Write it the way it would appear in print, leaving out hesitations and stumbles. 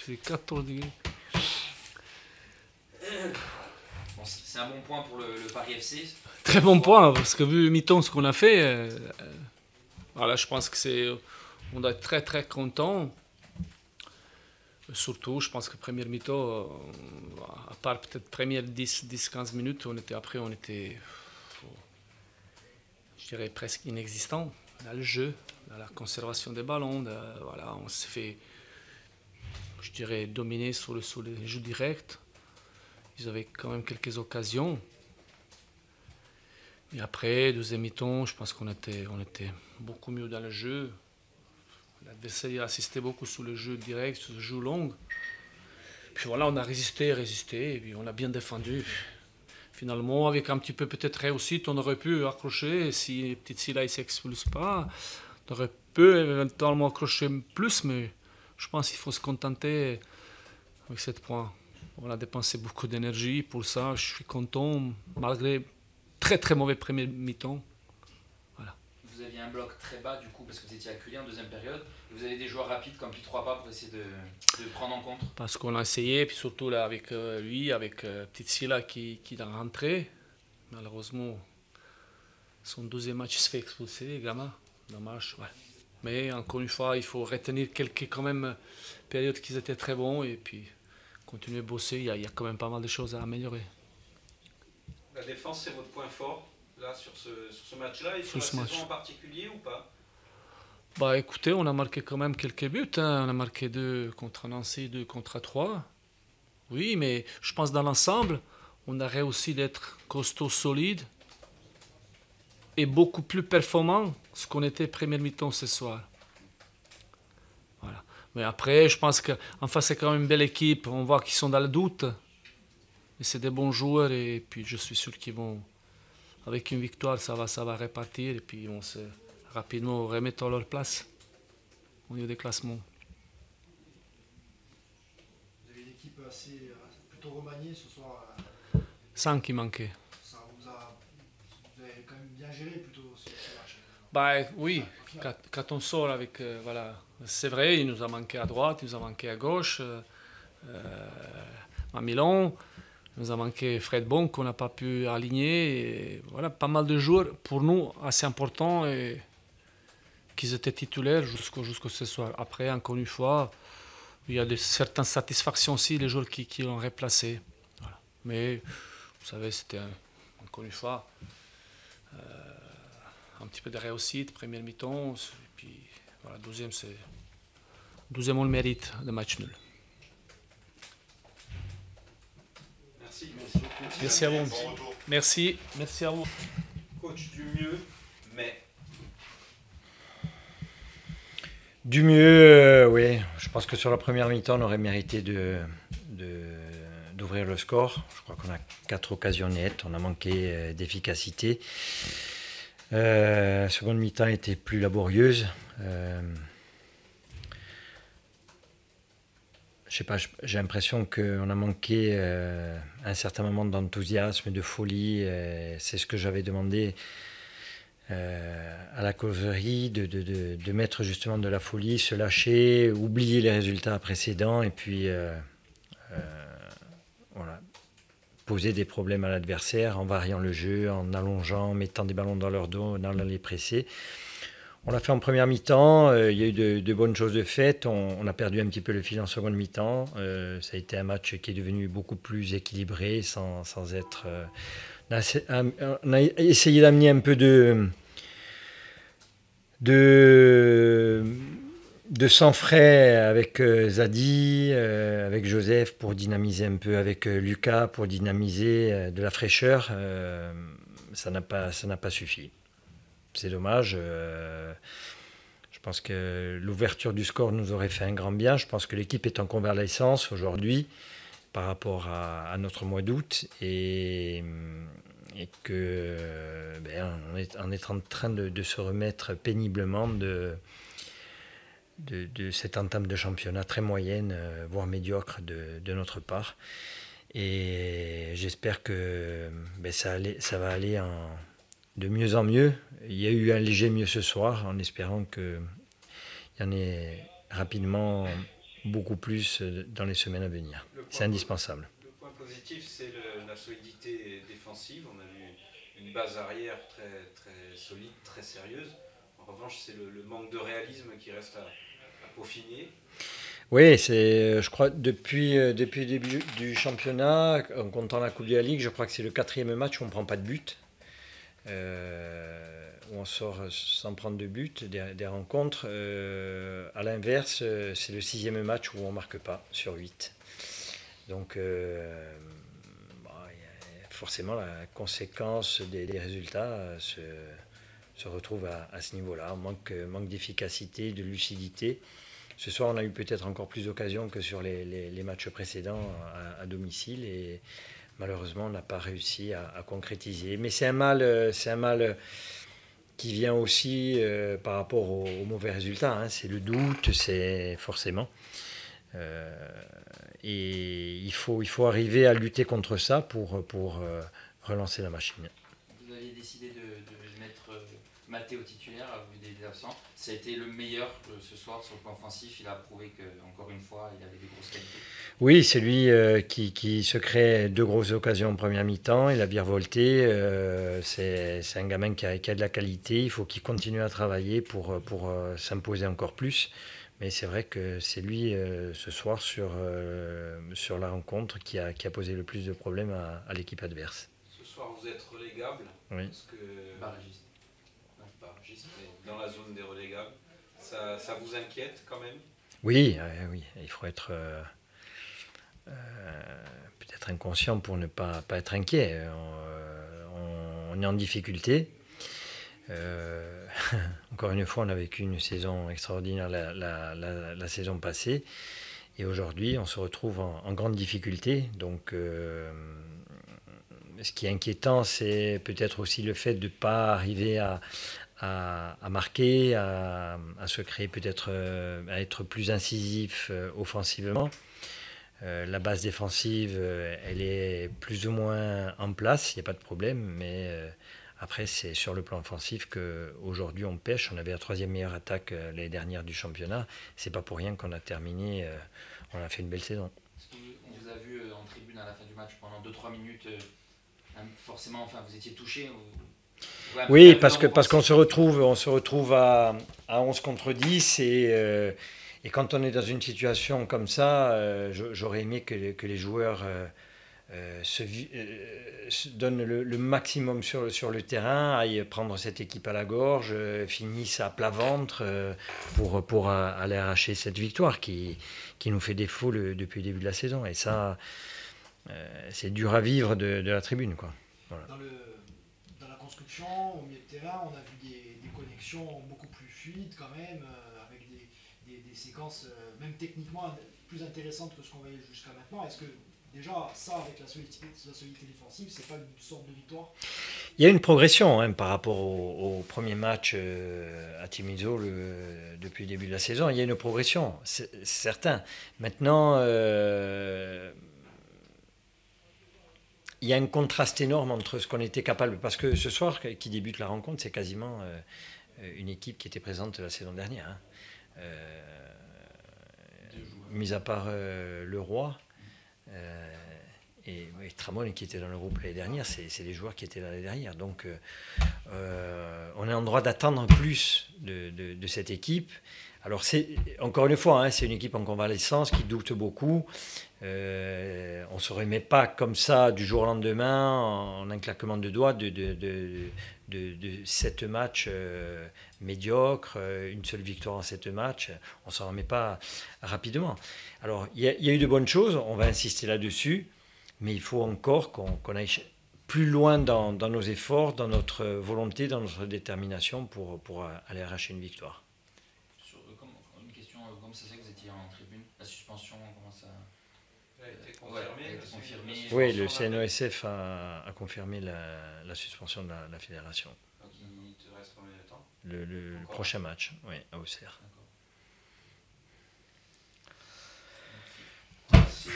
c'est 14 degrés. Bon, c'est un bon point pour le Paris FC. Très bon point, parce que vu mi-temps ce qu'on a fait, voilà, je pense que on doit être très très content. Surtout, je pense que première mi-temps, à part peut-être première 10-15 minutes, on était, je dirais, presque inexistant dans le jeu, dans la conservation des ballons. Voilà, on s'est fait, je dirais, dominer sur les jeux directs. Ils avaient quand même quelques occasions. Et après, deuxième mi-temps, je pense qu'on était beaucoup mieux dans le jeu. L'adversaire assistait beaucoup sur le jeu direct, sur le jeu long. Puis voilà, on a résisté, et puis on a bien défendu. Finalement, avec un petit peu peut-être réussite, on aurait pu accrocher. Si Petit Silla ne s'expulse pas, on aurait pu éventuellement accrocher plus, mais je pense qu'il faut se contenter avec 7 points. On a dépensé beaucoup d'énergie pour ça. Je suis content, malgré très très mauvais premier mi-temps. Voilà. Vous aviez un bloc très bas du coup parce que vous étiez acculé en deuxième période. Et vous avez des joueurs rapides comme Pi 3 pas pour essayer de prendre en compte. Parce qu'on a essayé, puis surtout là avec lui, avec Petit Silla qui est rentré. Malheureusement, son deuxième match il se fait expulser, gamin. Dommage, ouais. Mais encore une fois, il faut retenir quelques quand même périodes qui étaient très bons et puis continuer à bosser. Il y a quand même pas mal de choses à améliorer. La défense, c'est votre point fort là sur ce match-là et sur la ce saison match. en particulier ou pas? Bah écoutez, on a marqué quand même quelques buts. Hein. On a marqué 2 contre Nancy, 2 contre 3. Oui, mais je pense dans l'ensemble, on a réussi d'être costaud, solide et beaucoup plus performant ce qu'on était première mi-temps ce soir. Voilà. Mais après, je pense qu'en face, c'est quand même une belle équipe. On voit qu'ils sont dans le doute. Mais c'est des bons joueurs et puis je suis sûr qu'ils vont, avec une victoire, ça va répartir et puis ils vont se rapidement remettre à leur place au niveau des classements. Vous avez une équipe plutôt remaniée ce soir. 5 qui manquaient. Vous avez quand même bien géré plutôt ce match. Bah oui, quand on sort avec, voilà, c'est vrai, il nous a manqué à droite, il nous a manqué à gauche, à Milan, il nous a manqué Fred Bon qu'on n'a pas pu aligner, et voilà, pas mal de joueurs pour nous assez importants et qu'ils étaient titulaires jusqu'au ce soir. Après, encore une fois, il y a certaines satisfactions aussi, les joueurs qui l'ont remplacé. Voilà. Mais vous savez, c'était encore une fois un petit peu de réussite, première mi-temps, et puis voilà, deuxième on le mérite, le match nul. Merci beaucoup. Merci à vous. Bon retour. Merci à vous. Coach, du mieux, mais Du mieux, oui. Je pense que sur la première mi-temps, on aurait mérité d'ouvrir le score. Je crois qu'on a 4 occasions nettes. On a manqué d'efficacité. Seconde mi-temps était plus laborieuse. Je sais pas, j'ai l'impression qu'on a manqué à un certain moment d'enthousiasme, de folie. C'est ce que j'avais demandé à la causerie, de mettre justement de la folie, se lâcher, oublier les résultats précédents et puis voilà, poser des problèmes à l'adversaire en variant le jeu, en allongeant, en mettant des ballons dans leur dos, en allant les presser. On l'a fait en première mi-temps, il y a eu de bonnes choses de faites, on a perdu un petit peu le fil en seconde mi-temps. Ça a été un match qui est devenu beaucoup plus équilibré sans être... on a essayé d'amener un peu de sang frais avec Zadi, avec Joseph pour dynamiser un peu, avec Lucas pour dynamiser de la fraîcheur. Ça n'a pas suffi. C'est dommage. Je pense que l'ouverture du score nous aurait fait un grand bien. Je pense que l'équipe est en convalescence aujourd'hui par rapport à notre mois d'août et que on est en train de se remettre péniblement de cette entame de championnat très moyenne, voire médiocre de notre part. Et j'espère que ça va aller de mieux en mieux. Il y a eu un léger mieux ce soir, en espérant qu'il y en ait rapidement beaucoup plus dans les semaines à venir. C'est indispensable. Le point positif, c'est la solidité défensive. On a vu une base arrière très, très solide, très sérieuse. En revanche, c'est le manque de réalisme qui reste à peaufiner. Oui, je crois, depuis le début du championnat, en comptant la Coupe de la Ligue, je crois que c'est le 4e match où on ne prend pas de but. Où on sort sans prendre de but des rencontres. À l'inverse, c'est le 6e match où on ne marque pas sur 8. Donc, forcément, la conséquence des résultats se retrouve à ce niveau-là. Manque d'efficacité, de lucidité. Ce soir, on a eu peut-être encore plus d'occasions que sur les matchs précédents à domicile. Et malheureusement, on n'a pas réussi à concrétiser. Mais c'est un mal qui vient aussi par rapport aux mauvais résultats. Hein. C'est le doute, c'est forcément. Et il faut arriver à lutter contre ça pour relancer la machine. Vous avez décidé de mettre Matteo titulaire, vu des absents. Ça a été le meilleur ce soir sur le plan offensif. Il a prouvé qu'encore une fois, il avait des grosses qualités. Oui, c'est lui qui se crée 2 grosses occasions en première mi-temps. Il a virevolté. C'est un gamin qui a de la qualité. Il faut qu'il continue à travailler pour s'imposer encore plus. Mais c'est vrai que c'est lui, ce soir, sur la rencontre, qui a posé le plus de problèmes à l'équipe adverse. Ce soir, vous êtes relégable. Oui. Parce que, Barragiste. barragiste, mais dans la zone des relégables. Ça vous inquiète quand même? Oui, il faut être peut-être inconscient pour ne pas être inquiet. On est en difficulté. Encore une fois, on a vécu une saison extraordinaire la saison passée. Et aujourd'hui, on se retrouve en grande difficulté. Donc, ce qui est inquiétant, c'est peut-être aussi le fait de ne pas arriver à marquer, à se créer peut-être, à être plus incisif offensivement. La base défensive, elle est plus ou moins en place, il n'y a pas de problème, mais après c'est sur le plan offensif qu'aujourd'hui on pêche. On avait la 3e meilleure attaque l'année dernière du championnat. C'est pas pour rien qu'on a terminé, on a fait une belle saison. On vous a vu en tribune à la fin du match pendant 2-3 minutes, forcément, enfin, vous étiez touché. Oui, parce qu'on se retrouve à 11 contre 10 et quand on est dans une situation comme ça, j'aurais aimé que les joueurs se donnent le maximum sur le terrain, aillent prendre cette équipe à la gorge, finissent à plat ventre pour aller arracher cette victoire qui nous fait défaut depuis le début de la saison. Et ça, c'est dur à vivre de la tribune, quoi. Voilà. Dans la construction, au milieu de terrain, on a vu des connexions beaucoup plus fluides quand même, avec des séquences, même techniquement, plus intéressantes que ce qu'on voyait jusqu'à maintenant. Est-ce que déjà, ça, avec la solidité défensive, c'est pas une sorte de victoire? Il y a une progression par rapport au premier match à Timiso depuis le début de la saison. Il y a une progression, c'est certain. Maintenant, il y a un contraste énorme entre ce qu'on était capable, parce que ce soir, qui débute la rencontre, c'est quasiment une équipe qui était présente la saison dernière. Hein. Mis à part le Roi et Tramon qui était dans le groupe l'année dernière, c'est des joueurs qui étaient là l'année dernière. Donc on est en droit d'attendre plus de cette équipe. Alors encore une fois, c'est une équipe en convalescence qui doute beaucoup. On ne se remet pas comme ça du jour au lendemain en un claquement de doigts de 7 matchs médiocres, une seule victoire en 7 matchs. On ne s'en remet pas rapidement. Alors il y a eu de bonnes choses, on va insister là-dessus, mais il faut encore qu'on aille plus loin dans nos efforts, dans notre volonté, dans notre détermination pour aller arracher une victoire. Une question, comme ça c'est que vous étiez en tribune, la suspension, comment ça a été confirmée? Oui, le CNOSF a confirmé la suspension de la fédération. Donc il te reste combien de temps? Le prochain match, oui, à Auxerre. Merci.